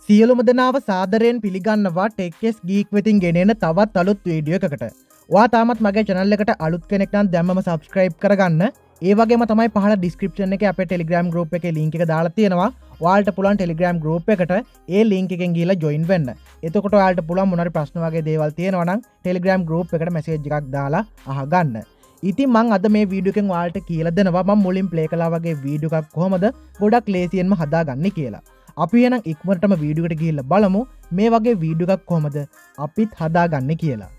සියලුම දෙනාව සාදරයෙන් පිළිගන්නවා ටෙක්ස් ගීක් වෙතින් ගෙනෙන තවත් අලුත් වීඩියෝ එකකට. ඔයා තාමත් මගේ channel එකට අලුත් කෙනෙක් නම් දැම්මම subscribe කරගන්න. ඒ වගේම තමයි පහළ description එකේ අපේ Telegram group එකේ link එක දාලා තියෙනවා. ඔයාලට පුළුවන් Telegram group එකට ඒ link එකෙන් ගිහලා join වෙන්න. එතකොට ඔයාලට පුළුවන් මොනවාරි ප්‍රශ්න වගේ දේවල් තියෙනවා නම් Telegram group එකට message එකක් දාලා අහගන්න. ඉතින් මම අද මේ වීඩියෝ එකෙන් ඔයාලට කියලා දෙනවා මම මුලින් play කළා වගේ වීඩියෝ එකක් කොහොමද ගොඩක් ලේසියෙන්ම හදාගන්නේ කියලා. අපි එහෙනම් ඉක්මනටම වීඩියෝ එකට ගිහිල්ලා බලමු මේ වගේ වීඩියෝ එකක් කොහොමද අපිත් හදාගන්නේ කියලා.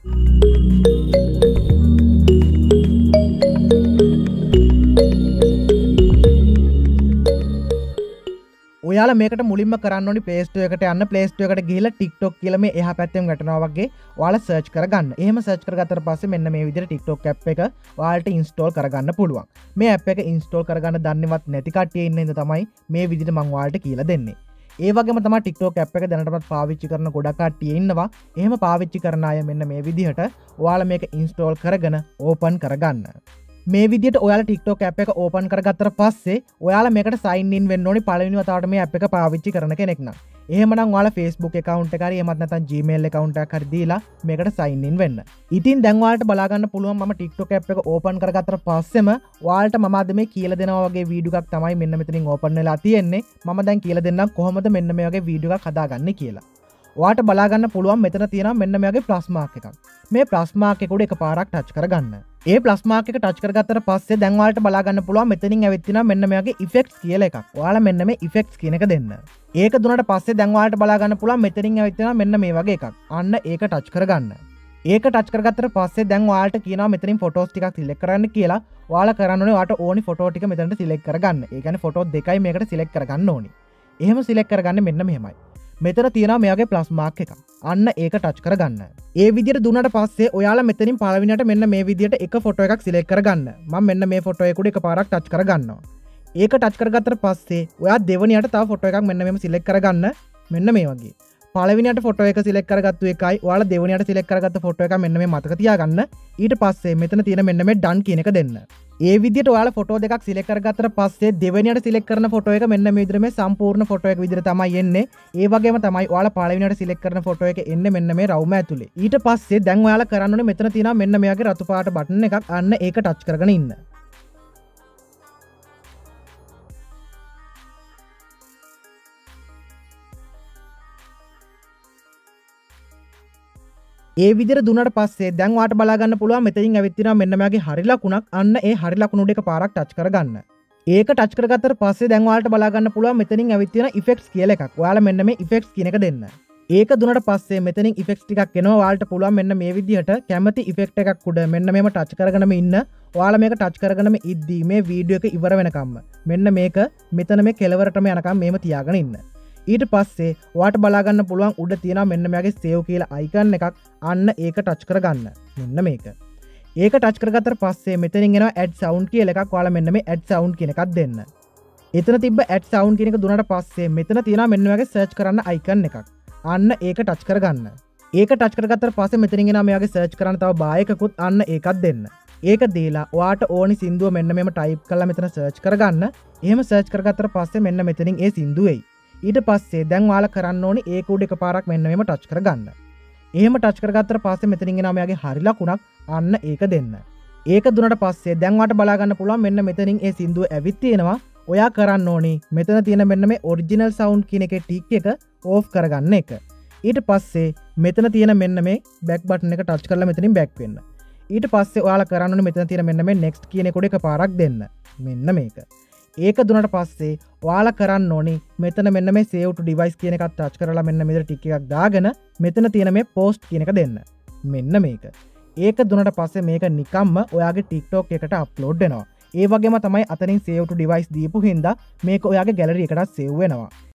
ඔයාලා මේකට මුලින්ම කරන්න ඕනි Play Store එකට යන්න. Play Store එකට ගිහිල්ලා TikTok කියලා මේ එහා පැත්තෙන් වැටෙනවා වගේ ඔයාලා search කරගන්න. එහෙම search කරගත්තට පස්සේ මෙන්න මේ විදිහට TikTok app එක ඔයාලට install කරගන්න පුළුවන්. මේ app එක install කරගන්න දන්නේවත් නැති කට්ටිය ඉන්න හින්දා තමයි මේ විදිහට මම ඔයාලට කියලා දෙන්නේ. ඒ වගේම තමයි TikTok app එක දැනටමත් පාවිච්චි කරන ගොඩක් කට්ටිය ඉන්නවා. එහෙම පාවිච්චි කරන අය මෙන්න මේ විදිහට ඔයාලා මේක install කරගෙන open කරගන්න. මේ විදිහට ඔයාලා TikTok app එක open කරගත්තට පස්සේ ඔයාලා මේකට sign in වෙන්න ඕනි පළවෙනි වතාවට මේ app එක පාවිච්චි කරන කෙනෙක් නම්. එහෙමනම් ඔයාලා Facebook account එක හරි එහෙමත් නැත්නම් Gmail account එකක් හරි දීලා මේකට sign in වෙන්න. ඉතින් දැන් ඔයාලට බලා ගන්න පුළුවන් මම TikTok app එක open කරගත්තට පස්සෙම ඔයාලට මම අද මේ කියලා දෙනවා වගේ වීඩියෝ එකක් තමයි මෙන්න මෙතනින් open වෙලා තියෙන්නේ. මම දැන් කියලා දෙන්නම් කොහොමද මෙන්න මේ වගේ වීඩියෝ එකක් හදාගන්නේ කියලා. ඔයාලට බලා ගන්න පුළුවන් මෙතන තියෙනවා මෙන්න මේ වගේ plus mark එකක්. මේ plus mark එක උඩ එකපාරක් touch කරගන්න. ඒ plus mark එක touch කරගත්තට පස්සේ දැන් ඔයාලට බලා ගන්න පුළුවන් මෙතනින් ඇවිත් තියෙනවා මෙන්න මේ වගේ effects කියලා එකක්. ඔයාලා මෙන්න මේ effects කියන එක දෙන්න. ඒක දුන්නට පස්සේ දැන් ඔයාලට බලා ගන්න පුළුවන් මෙතනින් ඇවිත් තියෙනවා මෙන්න මේ වගේ එකක්. අන්න ඒක touch කරගන්න. ඒක touch කරගත්තට පස්සේ දැන් ඔයාලට කියනවා මෙතනින් photos ටිකක් select කරන්න කියලා. ඔයාලා කරන්න ඕනේ ඔයාලට ඕනි photo ටික මෙතනට select කරගන්න. ඒ කියන්නේ photo දෙකයි මේකට select කරගන්න ඕනි. එහෙම select කරගන්න මෙන්න මෙහෙමයි. මෙතන තියෙනවා මේ වගේ plus mark එකක්. අන්න ඒක touch කරගන්න. ඒ විදිහට දුන්නාට පස්සේ ඔයාලා මෙතනින් පළවෙනියට මෙන්න මේ විදිහට එක ෆොටෝ එකක් select කරගන්න. මම මෙන්න මේ ෆොටෝ එක උඩ එකපාරක් touch කරගන්නවා. ඒක touch කරගත්තට පස්සේ ඔයා දෙවෙනියට තව ෆොටෝ එකක් මෙන්න මෙහෙම select කරගන්න. මෙන්න මේ වගේ. පළවෙනියට ෆොටෝ එක select කරගත්තු එකයි ඔයාලා දෙවෙනියට select කරගත්ත ෆොටෝ එක මෙන්න මේ මතක තියාගන්න. ඊට පස්සේ මෙතන තියෙන මෙන්න මේ done කියන එක දෙන්න. ඒ විදිහට ඔයාලා ෆොටෝ දෙකක් select කරගත්තට පස්සේ දෙවෙනියට select කරන ෆොටෝ එක මෙන්න මේ විදිහට මේ සම්පූර්ණ ෆොටෝ එක විදිහට තමයි එන්නේ. ඒ වගේම තමයි ඔයාලා පළවෙනියට select කරන ෆොටෝ එක එන්නේ මෙන්න මේ රවුම ඇතුලේ. ඊට පස්සේ දැන් ඔයාලා කරන්න ඕනේ මෙතන තියෙනවා මෙන්න මේ වගේ රතු පාට බටන් එකක්. අන්න ඒක touch කරගෙන ඉන්න. ඒ විදිහට දුන්නාට පස්සේ දැන් ඔයාලට බලා ගන්න පුළුවන් මෙතනින් ඇවිත් තියෙනවා මෙන්න මේ වගේ හරි ලකුණක්. අන්න ඒ හරි ලකුණ උඩ එකපාරක් touch කරගන්න. ඒක touch කරගත්තට පස්සේ දැන් ඔයාලට බලා ගන්න පුළුවන් මෙතනින් ඇවිත් තියෙන effects කියලා එකක්. ඔයාලා මෙන්න මේ effects කියන එක දෙන්න. ඒක දුන්නාට පස්සේ මෙතනින් effects ටිකක් එනවා. ඔයාලට පුළුවන් මෙන්න මේ විදිහට කැමති effect එකක් උඩ මෙන්න මේම touch කරගෙනම ඉන්න. ඔයාලා මේක touch කරගෙනම ඉද්දී මේ වීඩියෝ එක ඉවර වෙනකම්ම මෙන්න මේක මෙතන මේ කෙලවරටම යනකම් මේම තියාගෙන ඉන්න. ඊට පස්සේ ඔයාට බලා ගන්න පුළුවන් උඩ තියෙනවා මෙන්න මේගේ save කියලා icon එකක්. අන්න ඒක touch කරගන්න. මෙන්න මේක. ඒක touch කරගත්තට පස්සේ මෙතනින් එනවා add sound කියලා එකක්. ඔයාලා මෙන්න මේ add sound කියන එකක් දෙන්න. එතන තිබ්බ add sound කියන එක දුන්නාට පස්සේ මෙතන තියෙනවා මෙන්න මේගේ search කරන්න icon එකක්. අන්න ඒක touch කරගන්න. ඒක touch කරගත්තට පස්සේ මෙතනින් එනවා මේ වගේ search කරන්න තව බාර් එකකුත්. අන්න ඒකත් දෙන්න. ඒක දීලා ඔයාට ඕනි සින්දුව මෙන්න මෙහෙම type කරලා මෙතන search කරගන්න. එහෙම search කරගත්තට පස්සේ මෙන්න මෙතනින් ඒ සින්දුව එයි. ඊට පස්සේ දැන් ඔයාලා කරන්න ඕනි ඒක උඩ එකපාරක් මෙන්න මෙහෙම touch කරගන්න. එහෙම touch කරගත්තට පස්සේ මෙතනින් එනවා මෙයාගේ හරි ලකුණක්. අන්න ඒක දෙන්න. ඒක දුන්නට පස්සේ දැන් ඔයාට බලා ගන්න පුළුවන් මෙන්න මෙතනින් ඒ සින්දුව ඇවිත් තියෙනවා. ඔයා කරන්න ඕනි මෙතන තියෙන මෙන්න මේ original sound කියන එකේ tick එක off කරගන්න එක. ඊට පස්සේ මෙතන තියෙන මෙන්න මේ back button එක touch කරලා මෙතනින් back වෙන්න. ඊට පස්සේ ඔයාලා කරන්න ඕනි මෙතන තියෙන මෙන්න මේ next කියන එක උඩ එකපාරක් දෙන්න. මෙන්න මේක. ඒක දුන්නට පස්සේ ඔයාලා කරන්න ඕනි මෙතන මෙන්න මේ save to device කියන එකත් touch කරලා මෙන්න මෙතන ටික එකක් දාගෙන මෙතන තියෙන මේ post කියන එක දෙන්න. මෙන්න මේක. ඒක දුන්නට පස්සේ මේක නිකම්ම ඔයාගේ TikTok එකට upload වෙනවා. ඒ වගේම තමයි අතනින් save to device දීපු හින්දා මේක ඔයාගේ gallery එකටත් save වෙනවා.